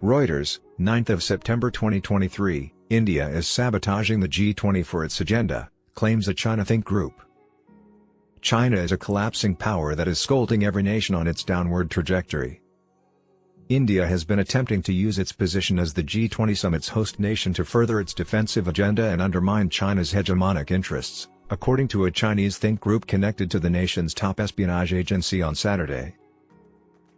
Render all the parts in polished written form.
Reuters, 9th of September 2023, India is sabotaging the G20 for its agenda, claims a China think group. China is a collapsing power that is scolding every nation on its downward trajectory. India has been attempting to use its position as the G20 Summit's host nation to further its defensive agenda and undermine China's hegemonic interests, according to a Chinese think group connected to the nation's top espionage agency on Saturday.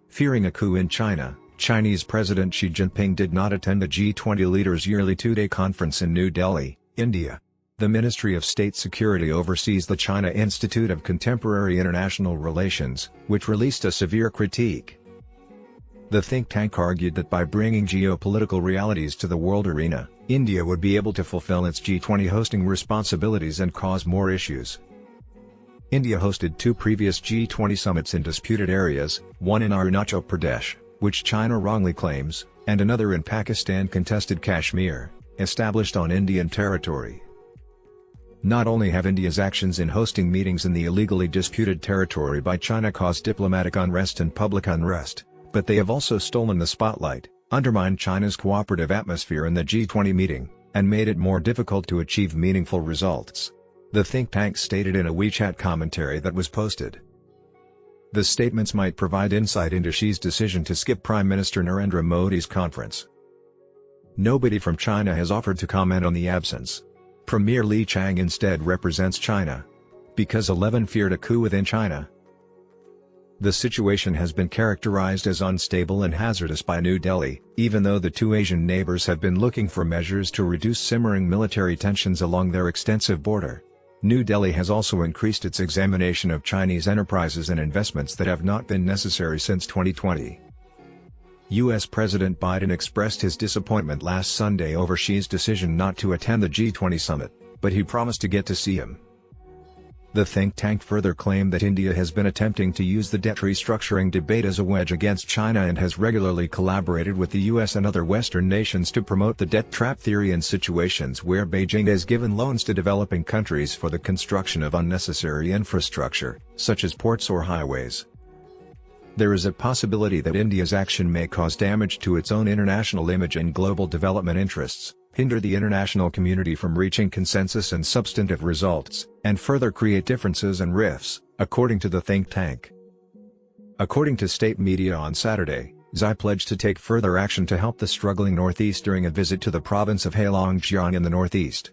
Fearing a coup in China, Chinese President Xi Jinping did not attend the G20 leaders' yearly two-day conference in New Delhi, India. The Ministry of State Security oversees the China Institute of Contemporary International Relations, which released a severe critique. The think tank argued that by bringing geopolitical realities to the world arena, India would be able to fulfill its G20 hosting responsibilities and cause more issues. India hosted two previous G20 summits in disputed areas, one in Arunachal Pradesh, which China wrongly claims, and another in Pakistan-contested Kashmir, established on Indian territory. Not only have India's actions in hosting meetings in the illegally disputed territory by China caused diplomatic unrest and public unrest, but they have also stolen the spotlight, undermined China's cooperative atmosphere in the G20 meeting, and made it more difficult to achieve meaningful results, the think tank stated in a WeChat commentary that was posted. The statements might provide insight into Xi's decision to skip Prime Minister Narendra Modi's conference. Nobody from China has offered to comment on the absence. Premier Li Qiang instead represents China. Because 11 feared a coup within China. The situation has been characterized as unstable and hazardous by New Delhi, even though the two Asian neighbors have been looking for measures to reduce simmering military tensions along their extensive border. New Delhi has also increased its examination of Chinese enterprises and investments that have not been necessary since 2020. U.S. President Biden expressed his disappointment last Sunday over Xi's decision not to attend the G20 summit, but he promised to get to see him. The think tank further claimed that India has been attempting to use the debt restructuring debate as a wedge against China and has regularly collaborated with the US and other Western nations to promote the debt trap theory in situations where Beijing has given loans to developing countries for the construction of unnecessary infrastructure, such as ports or highways. There is a possibility that India's action may cause damage to its own international image and global development interests, hinder the international community from reaching consensus and substantive results, and further create differences and rifts, according to the think tank. According to state media on Saturday, Xi pledged to take further action to help the struggling Northeast during a visit to the province of Heilongjiang in the Northeast.